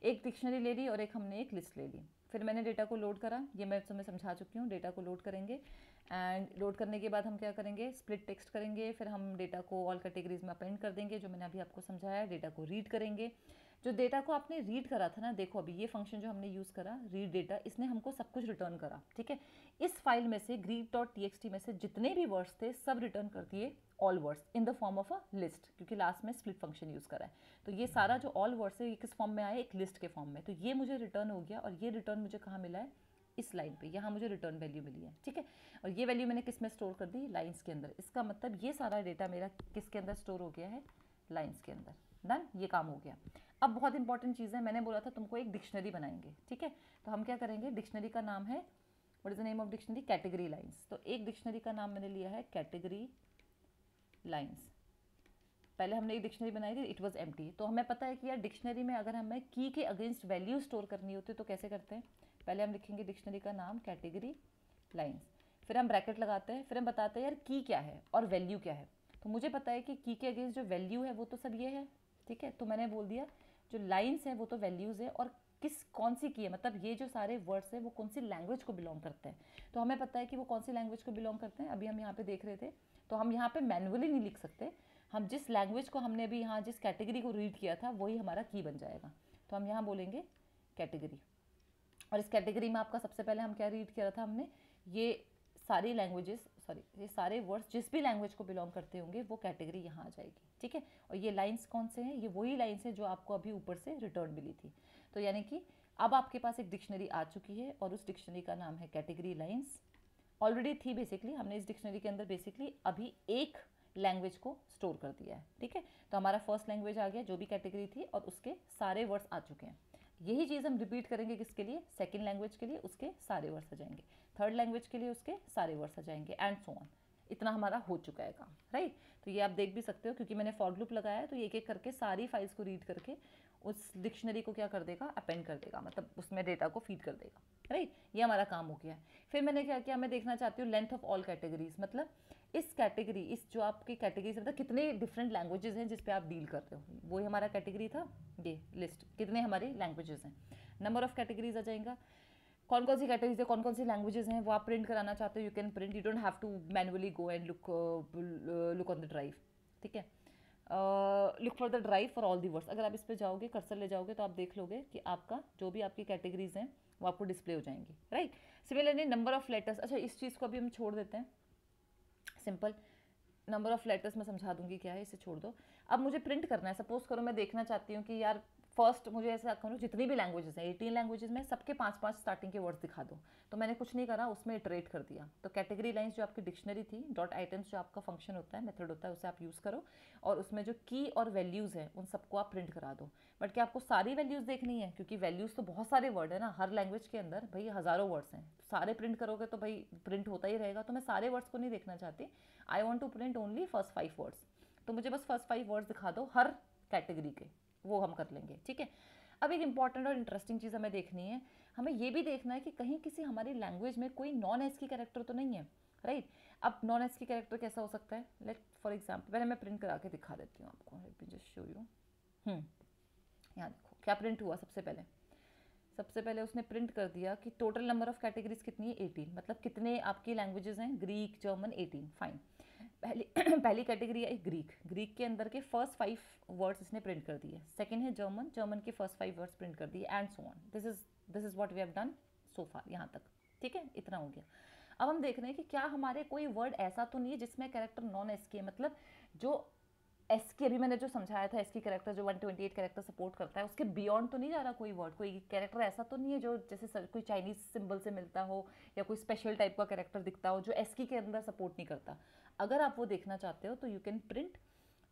एक डिक्शनरी ले ली और एक हमने एक लिस्ट ले ली। फिर मैंने डेटा को लोड करा, ये मैं तुम्हें समझा चुकी हूँ, डेटा को लोड करेंगे एंड लोड करने के बाद हम क्या करेंगे, स्प्लिट टेक्स्ट करेंगे, फिर हम डेटा को ऑल कैटेगरीज में अपेंड कर देंगे, जो मैंने अभी आपको समझाया। डेटा को रीड करेंगे, जो डेटा को आपने रीड करा था ना, देखो अभी ये फंक्शन जो हमने यूज़ करा रीड डेटा, इसने हमको सब कुछ रिटर्न करा, ठीक है। इस फाइल में से greet.txt में से जितने भी वर्ड्स थे सब रिटर्न कर दिए, all words in the form of a list, क्योंकि लास्ट में स्प्लिट फंक्शन यूज़ करा है। तो ये सारा जो ऑल वर्ड्स है ये किस फॉर्म में आया, एक लिस्ट के फॉर्म में। तो ये मुझे रिटर्न हो गया, और ये रिटर्न मुझे कहाँ मिला है, इस लाइन पे, यहाँ मुझे रिटर्न वैल्यू मिली है, ठीक है। और ये वैल्यू मैंने किस में स्टोर कर दी, लाइन्स के अंदर। इसका मतलब ये सारा डेटा मेरा किसके अंदर स्टोर हो गया है, लाइन्स के अंदर। डन, ये काम हो गया। अब बहुत इंपॉर्टेंट चीज़ है, मैंने बोला था तुमको एक डिक्शनरी बनाएंगे, ठीक है। तो हम क्या करेंगे, डिक्शनरी का नाम है, what is the name of dictionary, category lines. तो एक डिक्शनरी का नाम मैंने लिया है कैटेगरी लाइन्स। पहले हमने एक डिक्शनरी बनाई थी, इट वाज एम्प्टी। तो हमें पता है कि यार डिक्शनरी में अगर हमें की के अगेंस्ट वैल्यू स्टोर करनी होती है तो कैसे करते हैं, पहले हम लिखेंगे डिक्शनरी का नाम कैटेगरी लाइन्स, फिर हम ब्रैकेट लगाते हैं, फिर हम बताते हैं यार की क्या है और वैल्यू क्या है। तो मुझे पता है कि की के अगेंस्ट जो वैल्यू है वो तो सब ये है, ठीक है। तो मैंने बोल दिया जो लाइन्स है वो तो वैल्यूज़ है, और कौन सी की है, मतलब ये जो सारे वर्ड्स है वो कौन सी लैंग्वेज को बिलोंग करते हैं। तो हमें पता है कि वो कौन सी लैंग्वेज को बिलोंग करते हैं, अभी हम यहाँ पे देख रहे थे। तो हम यहाँ पे मैनुअली नहीं लिख सकते, हम जिस लैंग्वेज को हमने अभी यहाँ जिस कैटेगरी को रीड किया था वही हमारा की बन जाएगा। तो हम यहाँ बोलेंगे कैटेगरी, और इस कैटेगरी में आपका सबसे पहले हम क्या रीड किया था, हमने ये सारी लैंग्वेजेस, सॉरी ये सारे वर्ड्स जिस भी लैंग्वेज को बिलोंग करते होंगे वो कैटेगरी यहाँ आ जाएगी, ठीक है। और ये लाइंस कौन से हैं, ये वही लाइंस हैं जो आपको अभी ऊपर से रिटर्न मिली थी। तो यानी कि अब आपके पास एक डिक्शनरी आ चुकी है और उस डिक्शनरी का नाम है कैटेगरी लाइंस। ऑलरेडी थी बेसिकली, हमने इस डिक्शनरी के अंदर बेसिकली अभी एक लैंग्वेज को स्टोर कर दिया है, ठीक है। तो हमारा फर्स्ट लैंग्वेज आ गया जो भी कैटेगरी थी और उसके सारे वर्ड्स आ चुके हैं। यही चीज़ हम रिपीट करेंगे किसके लिए, सेकंड लैंग्वेज के लिए, उसके सारे वर्ड्स आ जाएंगे। थर्ड लैंग्वेज के लिए उसके सारे वर्ड्स आ जाएंगे एंड सो ऑन। इतना हमारा हो चुका है काम, राइट। तो ये आप देख भी सकते हो क्योंकि मैंने फॉर लूप लगाया है, तो ये एक एक करके सारी फाइल्स को रीड करके उस डिक्शनरी को क्या कर देगा, अपेंड कर देगा, मतलब उसमें डेटा को फीड कर देगा, राइट। ये हमारा काम हो गया है। फिर मैंने क्या किया, मैं देखना चाहती हूँ लेंथ ऑफ ऑल कैटेगरीज, मतलब इस कैटेगरी, इस जो आपकी कैटेगरी से मतलब कितने डिफरेंट लैंग्वेजेस हैं जिस पे आप डील कर रहे हो, वही हमारा कैटेगरी था। ये लिस्ट कितने हमारी लैंग्वेजेस हैं, नंबर ऑफ कैटेगरीज आ जाएगा, कौन कौन सी कैटेगरीज है, कौन कौन सी लैंग्वेजेस हैं वो आप प्रिंट कराना चाहते हो, you can print, you don't have to manually go and look on the drive, ठीक है। Look for the drive for all the words, अगर आप इस पर जाओगे, कर्सर ले जाओगे तो आप देख लोगे कि आपका जो भी आपकी कैटेगरीज हैं वो आपको डिस्प्ले हो जाएंगी, right. Similarly number of letters, अच्छा इस चीज़ को अभी हम छोड़ देते हैं, सिंपल नंबर ऑफ लेटर्स मैं समझा दूंगी क्या है, इसे छोड़ दो। अब मुझे प्रिंट करना है, सपोज करो मैं देखना चाहती हूँ कि यार फर्स्ट मुझे ऐसा करूँ जितनी भी लैंग्वेजेस हैं 18 लैंग्वेजेस में सबके 5-5 स्टार्टिंग के वर्ड्स दिखा दो। तो मैंने कुछ नहीं करा, उसमें इटरेट कर दिया। तो कैटेगरी लाइंस जो आपकी डिक्शनरी थी, डॉट आइटम्स जो आपका फंक्शन होता है, मेथड होता है, उसे आप यूज़ करो और उसमें जो की और वैल्यूज़ हैं उन सबको आप प्रिंट करा दो। बट क्या आपको सारी वैल्यूज़ देखनी है, क्योंकि वैल्यूज़ तो बहुत सारे वर्ड है ना, हर लैंग्वेज के अंदर भाई हज़ारों वर्ड्स हैं, सारे प्रिंट करोगे तो भाई प्रिंट होता ही रहेगा। तो मैं सारे वर्ड्स को नहीं देखना चाहती, I want to print only first 5 words. तो मुझे बस फर्स्ट 5 वर्ड्स दिखा दो हर कैटेगरी के, वो हम कर लेंगे, ठीक है। अब एक इंपॉर्टेंट और इंटरेस्टिंग चीज़ हमें देखनी है, हमें ये भी देखना है कि कहीं किसी हमारी लैंग्वेज में कोई नॉन एस्की कैरेक्टर तो नहीं है, राइट। अब नॉन एस्की कैरेक्टर कैसा हो सकता है, लेट फॉर एग्जाम्पल पहले मैं प्रिंट करा के दिखा देती हूँ आपको, let me just show you. यहाँ देखो क्या प्रिंट हुआ, सबसे पहले उसने प्रिंट कर दिया कि टोटल नंबर ऑफ कैटेगरीज कितनी है 18, मतलब कितने आपकी लैंग्वेजेस हैं, ग्रीक जर्मन 18, फाइन। पहली कैटेगरी है ग्रीक के अंदर के फर्स्ट 5 वर्ड्स इसने प्रिंट कर दिए। सेकंड है जर्मन के फर्स्ट 5 वर्ड्स प्रिंट कर दिए and so on. This is what we have done so far, यहाँ तक, ठीक है, इतना हो गया। अब हम देख रहे हैं कि क्या हमारे कोई वर्ड ऐसा तो नहीं है जिसमें कैरेक्टर नॉन एस्की है, मतलब जो एस्की अभी मैंने जो समझाया था, एस्की कैरेक्टर जो 128 कैरेक्टर सपोर्ट करता है, उसके बियॉन्ड तो नहीं जा रहा कोई वर्ड, कोई कैरेक्टर ऐसा तो नहीं है जो जैसे कोई चाइनीज सिंबल से मिलता हो या कोई स्पेशल टाइप का कैरेक्टर दिखता हो जो एस्की के अंदर सपोर्ट नहीं करता। अगर आप वो देखना चाहते हो तो you can print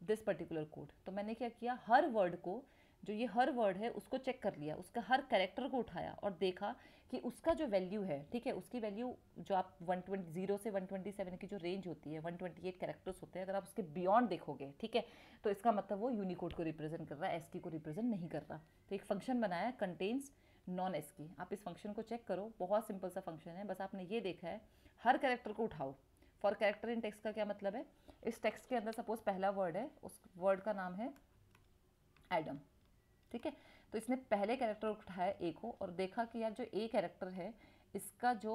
this particular code. तो मैंने क्या किया, हर वर्ड को, जो ये हर वर्ड है उसको चेक कर लिया, उसका हर कैरेक्टर को उठाया और देखा कि उसका जो वैल्यू है, ठीक है, उसकी वैल्यू जो आप 120 से 127 की जो रेंज होती है, 128 कैरेक्टर्स होते हैं, अगर आप उसके बियॉन्ड देखोगे, ठीक है, तो इसका मतलब वो यूनिकोड को रिप्रेजेंट कर रहा है, एस्की को रिप्रेजेंट नहीं कर रहा। तो एक फंक्शन बनाया कंटेन्स नॉन एस्की, आप इस फंक्शन को चेक करो, बहुत सिंपल सा फंक्शन है, बस आपने ये देखा है हर कैरेक्टर को उठाओ। फॉर कैरेक्टर इन टेक्स्ट का क्या मतलब है, इस टेक्स्ट के अंदर सपोज पहला वर्ड है, उस वर्ड का नाम है एडम, ठीक है। तो इसने पहले कैरेक्टर उठाया ए को और देखा कि यार जो ए कैरेक्टर है इसका जो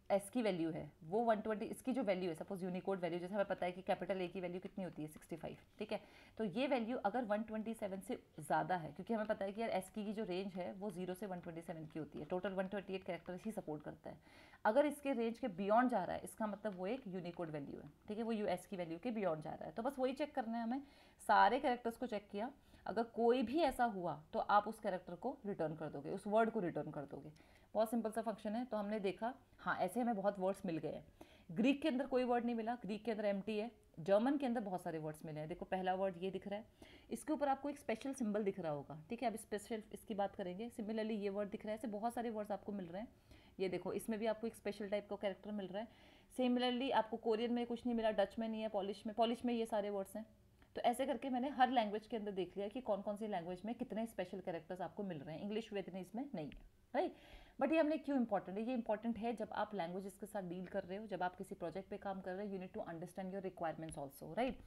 एस की वैल्यू है वो 120, इसकी जो वैल्यू है सपोज यूनिकोड वैल्यू, जैसे हमें पता है कि कैपिटल ए की वैल्यू कितनी होती है 65, ठीक है। तो ये वैल्यू अगर 127 से ज़्यादा है, क्योंकि हमें पता है कि यार एस की जो रेंज है वो 0 से 127 की होती है, टोटल 128 कैरेक्टर्स ही सपोर्ट करता है। अगर इसके रेंज के बियॉन्ड जा रहा है इसका मतलब वो एक यूनिकोड वैल्यू है, ठीक है, वो यूएस की वैल्यू के बियॉन्ड जा रहा है। तो बस वही चेक करना है हमें, सारे कैरेक्टर्स को चेक किया, अगर कोई भी ऐसा हुआ तो आप उस कैरेक्टर को रिटर्न कर दोगे, उस वर्ड को रिटर्न कर दोगे। बहुत सिंपल सा फंक्शन है। तो हमने देखा हाँ ऐसे हमें बहुत वर्ड्स मिल गए हैं। ग्रीक के अंदर कोई वर्ड नहीं मिला, ग्रीक के अंदर एम्प्टी है। जर्मन के अंदर बहुत सारे वर्ड्स मिले हैं, देखो पहला वर्ड ये दिख रहा है, इसके ऊपर आपको एक स्पेशल सिंबल दिख रहा होगा, ठीक है, अब स्पेशल इसकी बात करेंगे। सिमिलरली ये वर्ड दिख रहा है, ऐसे बहुत सारे वर्ड्स आपको मिल रहे हैं। ये देखो इसमें भी आपको एक स्पेशल टाइप का कैरेक्टर मिल रहा है। सिमिलरली आपको कोरियन में कुछ नहीं मिला, डच में नहीं है, पॉलिश में ये सारे वर्ड्स हैं। तो ऐसे करके मैंने हर लैंग्वेज के अंदर देख लिया कि कौन कौन सी लैंग्वेज में कितने स्पेशल कैरेक्टर्स आपको मिल रहे हैं। इंग्लिश वियतनीज में नहीं है, राइट। बट ये हमने क्यों इंपॉर्टेंट है, ये इंपॉर्टेंट है जब आप लैंग्वेजेस के साथ डील कर रहे हो, जब आप किसी प्रोजेक्ट पे काम कर रहे हो, you need to understand your requirements also, right.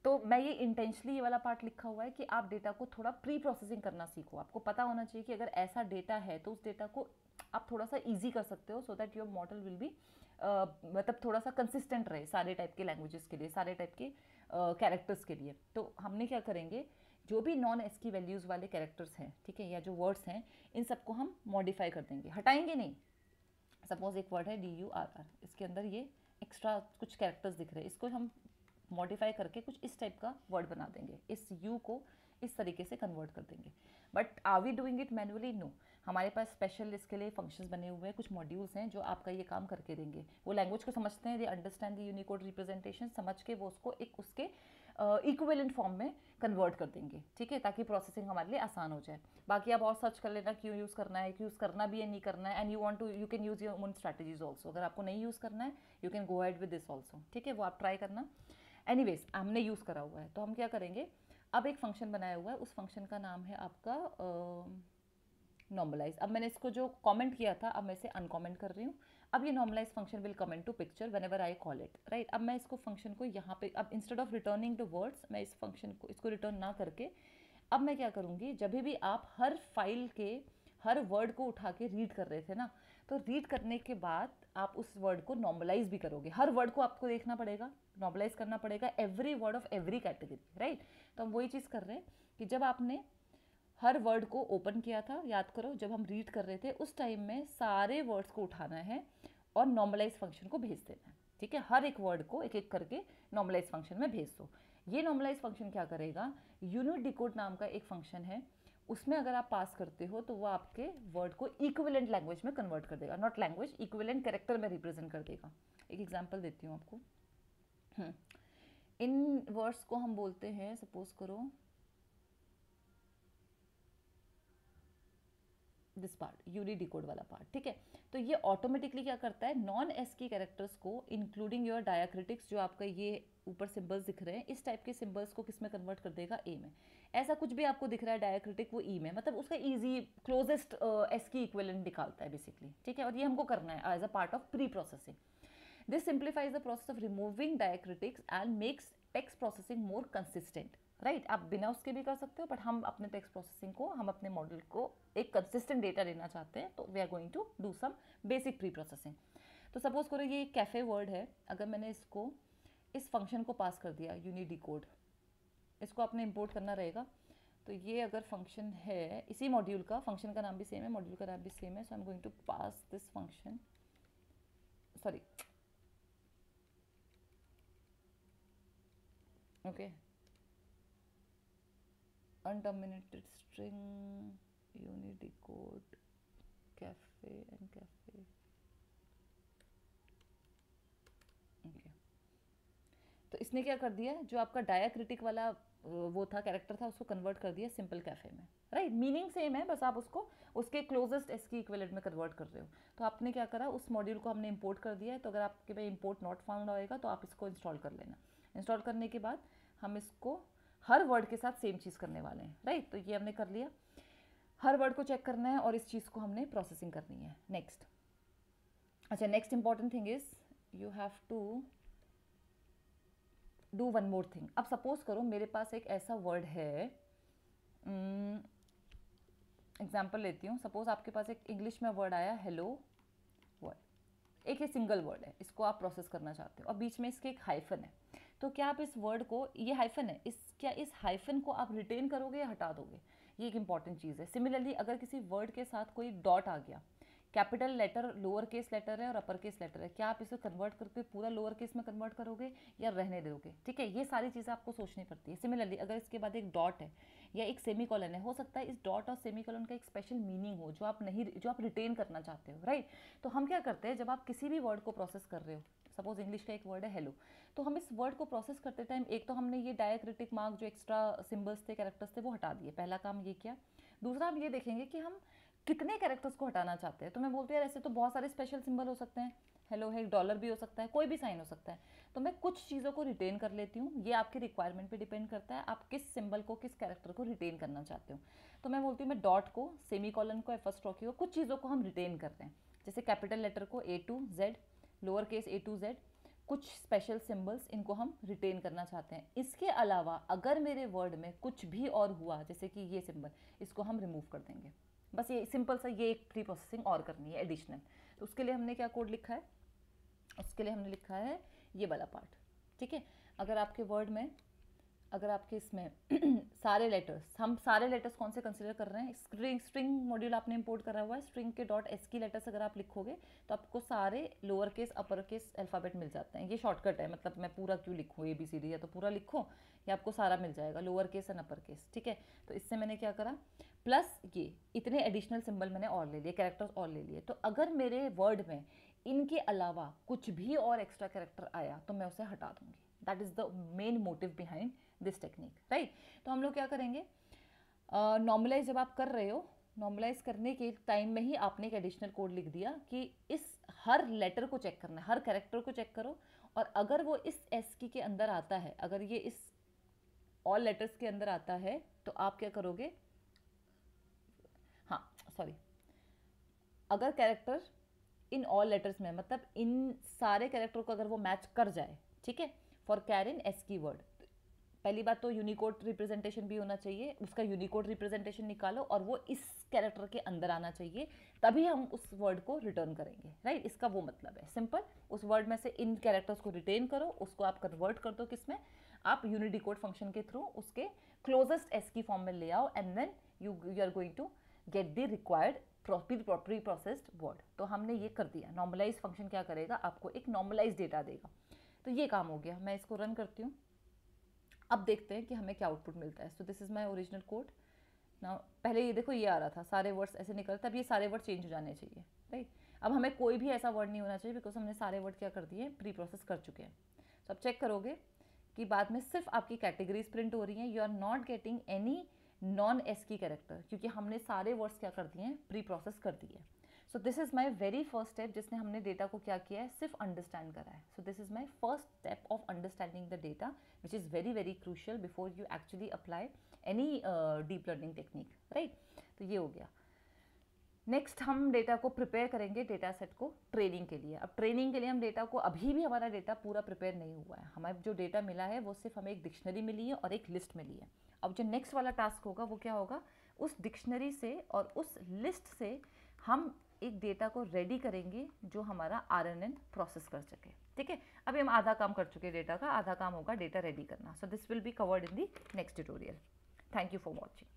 तो मैं ये इंटेंशनली ये वाला पार्ट लिखा हुआ है कि आप डेटा को थोड़ा प्री प्रोसेसिंग करना सीखो। आपको पता होना चाहिए कि अगर ऐसा डेटा है तो उस डेटा को आप थोड़ा सा ईजी कर सकते हो, so that your model will be मतलब थोड़ा सा कंसिस्टेंट रहे सारे टाइप के लैंग्वेजेस के लिए, सारे टाइप के कैरेक्टर्स के लिए। तो हमने क्या करेंगे, जो भी नॉन एस की वैल्यूज़ वाले कैरेक्टर्स हैं, ठीक है, या जो वर्ड्स हैं, इन सबको हम मॉडिफाई कर देंगे, हटाएंगे नहीं। सपोज एक वर्ड है DURR, इसके अंदर ये एक्स्ट्रा कुछ कैरेक्टर्स दिख रहे हैं, इसको हम मॉडिफाई करके कुछ इस टाइप का वर्ड बना देंगे, इस यू को इस तरीके से कन्वर्ट कर देंगे। But are we doing it manually? No, हमारे पास स्पेशल इसके लिए फंक्शंस बने हुए हैं, कुछ मॉड्यूल्स हैं जो आपका ये काम करके देंगे। वो लैंग्वेज को समझते हैं, they understand the Unicode representation, समझ के वो उसको एक उसके इक्विवेलेंट फॉर्म में कन्वर्ट कर देंगे, ठीक है, ताकि प्रोसेसिंग हमारे लिए आसान हो जाए। बाकी आप और सर्च कर लेना क्यों यूज़ करना है, यूज़ करना भी है नहीं करना है, and you want to you can use your own strategies also. अगर आपको नहीं यूज़ करना है you can go ahead with this also, ठीक है, वो आप ट्राई करना। एनीवेज हमने यूज़ करा हुआ है, तो हम क्या करेंगे, अब एक फंक्शन बनाया हुआ है, उस फंक्शन का नाम है आपका नॉर्मलाइज। अब मैंने इसको जो कमेंट किया था, अब मैं इसे अनकमेंट कर रही हूँ। अब ये normalize function will come in to picture whenever I call it, right. अब मैं इसको फंक्शन को यहाँ पे, अब instead of returning the words, मैं इस फंक्शन को इसको रिटर्न ना करके अब मैं क्या करूँगी, जब भी आप हर फाइल के हर वर्ड को उठा के रीड कर रहे थे ना, तो रीड करने के बाद आप उस वर्ड को नॉर्मलाइज भी करोगे। हर वर्ड को आपको देखना पड़ेगा, नॉर्मलाइज करना पड़ेगा, every word of every category, right. तो हम वही चीज़ कर रहे हैं कि जब आपने हर वर्ड को ओपन किया था, याद करो जब हम रीड कर रहे थे उस टाइम में सारे वर्ड्स को उठाना है और नॉर्मलाइज फंक्शन को भेज देना है, ठीक है। हर एक वर्ड को एक एक करके नॉर्मलाइज फंक्शन में भेज दो। ये नॉर्मलाइज फंक्शन क्या करेगा, यूनिडिकोड नाम का एक फंक्शन है, उसमें अगर आप पास करते हो तो वो आपके वर्ड को इक्विवेलेंट लैंग्वेज में कन्वर्ट कर देगा, नॉट लैंग्वेज, इक्विवेलेंट कैरेक्टर में रिप्रेजेंट कर देगा। एक एग्जांपल देती हूँ आपको। इन वर्ड्स को हम बोलते हैं, सपोज करो दिस पार्ट, यूनिडिकोड वाला पार्ट, ठीक है। तो ये ऑटोमेटिकली क्या करता है, नॉन एस्की कैरेक्टर्स को इंक्लूडिंग योर डायाक्रिटिक्स, जो आपका ये ऊपर सिंबल्स दिख रहे हैं, इस टाइप के सिंबल्स को किस में कन्वर्ट कर देगा, ए में। ऐसा कुछ भी आपको दिख रहा है डायाक्रिटिक, वो ई में, मतलब उसका ईजी क्लोजेस्ट एस्की इक्विवेलेंट निकालता है बेसिकली, ठीक है। और ये हमको करना है as a part of pre processing. This simplifies the process of removing diacritics and makes text processing more consistent, right. आप बिना उसके भी कर सकते हो, बट हम अपने टेक्स्ट प्रोसेसिंग को, हम अपने मॉडल को एक कंसिस्टेंट डेटा देना चाहते हैं, तो we are going to do some basic pre processing. तो सपोज करो ये कैफे वर्ड है, अगर मैंने इसको इस फंक्शन को पास कर दिया यूनिडिकोड, इसको आपने इंपोर्ट करना रहेगा। तो ये अगर फंक्शन है इसी मॉड्यूल का, फंक्शन का नाम भी सेम है, मॉड्यूल का नाम भी सेम है, so I am going to pass this function, sorry, okay, unterminated string unidecode cafe and cafe, okay. तो इसने क्या कर दिया, जो आपका डायाक्रिटिक वाला वो था, कैरेक्टर था, उसको कन्वर्ट कर दिया सिंपल कैफे में, राइट। मीनिंग सेम है, बस आप उसको उसके क्लोजेस्ट एस्की इक्विवेलेंट में कन्वर्ट कर रहे हो। तो आपने क्या करा, उस मॉड्यूल को हमने इंपोर्ट कर दिया है, तो अगर आपके में इंपोर्ट नॉट फाउंड आएगा तो आप इसको इंस्टॉल कर लेना। इंस्टॉल करने के बाद हम इसको हर वर्ड के साथ सेम चीज़ करने वाले हैं, राइट। तो ये हमने कर लिया, हर वर्ड को चेक करना है और इस चीज़ को हमने प्रोसेसिंग करनी है। नेक्स्ट, अच्छा, next important thing is you have to do one more thing. अब सपोज करो मेरे पास एक ऐसा वर्ड है, एग्जाम्पल लेती हूँ, सपोज आपके पास एक इंग्लिश में वर्ड आया हेलो वर्ड, एक ही सिंगल वर्ड है, इसको आप प्रोसेस करना चाहते हो और बीच में इसके एक हाइफन है। तो क्या आप इस वर्ड को, ये हाइफन है, क्या इस हाइफन को आप रिटेन करोगे या हटा दोगे, ये एक इंपॉर्टेंट चीज़ है। सिमिलरली अगर किसी वर्ड के साथ कोई डॉट आ गया, capital letter lower case letter है और अपर केस लेटर है, क्या आप इसे कन्वर्ट करके पूरा लोअर केस में कन्वर्ट करोगे या रहने दोगे, ठीक है। ये सारी चीज़ें आपको सोचनी पड़ती है। सिमिलरली अगर इसके बाद एक डॉट है या एक सेमीकोलन है, हो सकता है इस डॉट और सेमीकोलन का एक स्पेशल मीनिंग हो जो आप रिटेन करना चाहते हो, राइट। तो हम क्या करते हैं, जब आप किसी भी वर्ड को प्रोसेस कर रहे हो, सपोज इंग्लिश का एक वर्ड है हेलो, तो हम इस वर्ड को प्रोसेस करते टाइम एक तो हमने ये डायाक्रिटिक मार्क जो एक्स्ट्रा सिंबल्स थे, कैरेक्टर्स थे, वो हटा दिए, पहला काम ये किया। दूसरा हम ये देखेंगे कि हम कितने कैरेक्टर्स को हटाना चाहते हैं। तो मैं बोलती हूँ यार ऐसे तो बहुत सारे स्पेशल सिंबल हो सकते हैं, हेलो है, डॉलर भी हो सकता है, कोई भी साइन हो सकता है, तो मैं कुछ चीज़ों को रिटेन कर लेती हूँ। ये आपकी रिक्वायरमेंट पे डिपेंड करता है, आप किस सिंबल को, किस कैरेक्टर को रिटेन करना चाहते हो। तो मैं बोलती हूँ मैं डॉट को, सेमीकोलन को, एपॉस्ट्रोफी को, कुछ चीज़ों को हम रिटेन करते हैं, जैसे कैपिटल लेटर को A to Z, lower case A to Z, कुछ स्पेशल सिंबल्स, इनको हम रिटेन करना चाहते हैं। इसके अलावा अगर मेरे वर्ड में कुछ भी और हुआ, जैसे कि ये सिंबल, इसको हम रिमूव कर देंगे। बस ये सिंपल सा ये एक प्री प्रोसेसिंग और करनी है एडिशनल। तो उसके लिए हमने क्या कोड लिखा है, उसके लिए हमने लिखा है ये वाला पार्ट, ठीक है। अगर आपके वर्ड में अगर आपके इसमें सारे लेटर्स, हम सारे लेटर्स कौन से कंसिडर कर रहे हैं, स्ट्रिंग मॉड्यूल आपने इंपोर्ट करा हुआ है, स्ट्रिंग के डॉट एस की लेटर्स अगर आप लिखोगे तो आपको सारे lower case upper case alphabet मिल जाते हैं। ये शॉर्टकट है, मतलब मैं पूरा क्यों लिखूँ ABCD, या तो पूरा लिखो या आपको सारा मिल जाएगा, lower case and upper case, ठीक है। तो इससे मैंने क्या करा, प्लस ये इतने एडिशनल सिंबल मैंने और ले लिए, कैरेक्टर्स और ले लिए। तो अगर मेरे वर्ड में इनके अलावा कुछ भी और एक्स्ट्रा कैरेक्टर आया तो मैं उसे हटा दूंगी। That is the main motive behind this technique, right. तो हम लोग क्या करेंगे, नॉर्मलाइज जब आप कर रहे हो, नॉर्मलाइज करने के टाइम में ही आपने एक एडिशनल कोड लिख दिया कि इस हर लेटर को चेक करना है, हर कैरेक्टर को चेक करो, और अगर वो इस एस की के अंदर आता है, अगर ये इस ऑल लेटर्स के अंदर आता है तो आप क्या करोगे, हाँ सॉरी, अगर कैरेक्टर इन ऑल लेटर्स में, मतलब इन सारे कैरेक्टर को अगर वो मैच कर जाए, ठीक है, फॉर कैर इन एस की वर्ड, पहली बात तो यूनिकोड रिप्रेजेंटेशन भी होना चाहिए, उसका यूनिकोड रिप्रेजेंटेशन निकालो और वो इस कैरेक्टर के अंदर आना चाहिए, तभी हम उस वर्ड को रिटर्न करेंगे, राइट। इसका वो मतलब है सिंपल, उस वर्ड में से इन कैरेक्टर्स को रिटेन करो, उसको आप कन्वर्ट कर दो किसमें, आप यूनिडिकोड फंक्शन के थ्रू उसके क्लोजेस्ट एस की फॉर्म में ले आओ, and then you are going to get the required pre processed word. तो हमने ये कर दिया। नॉर्मलाइज फंक्शन क्या करेगा, आपको एक नॉर्मलाइज डेटा देगा। तो ये काम हो गया, मैं इसको रन करती हूँ। अब देखते हैं कि हमें क्या आउटपुट मिलता है। So this is my original code. ना पहले ये देखो ये आ रहा था, सारे वर्ड्स ऐसे निकलते, अब ये सारे वर्ड चेंज हो जाने चाहिए, राइट। अब हमें कोई भी ऐसा वर्ड नहीं होना चाहिए, बिकॉज हमने सारे वर्ड क्या कर दिए, प्री प्रोसेस कर चुके हैं। तो अब चेक करोगे कि बाद में सिर्फ आपकी कैटेगरीज प्रिंट हो रही हैं, you are not getting any non ASCII character, क्योंकि हमने सारे वर्ड्स क्या कर दिए हैं, प्री प्रोसेस कर दिए। So this is my very first step, जिसने हमने डेटा को क्या किया है, सिर्फ अंडरस्टैंड करा है। So this is my first step of understanding the data, which is very very crucial before you actually apply any deep learning technique, right. तो ये हो गया। नेक्स्ट हम डेटा को प्रिपेयर करेंगे, डेटा सेट को ट्रेनिंग के लिए। अब ट्रेनिंग के लिए हम डेटा को, अभी भी हमारा डेटा पूरा प्रिपेयर नहीं हुआ है, हमें जो डेटा मिला है वो सिर्फ हमें एक डिक्शनरी मिली है और एक लिस्ट मिली है। अब जो नेक्स्ट वाला टास्क होगा वो क्या होगा, उस डिक्शनरी से और उस लिस्ट से हम एक डेटा को रेडी करेंगे जो हमारा RNN प्रोसेस कर सके, ठीक है। अभी हम आधा काम कर चुके हैं डेटा का, आधा काम होगा डेटा रेडी करना। So this will be covered in the next tutorial. Thank you for watching.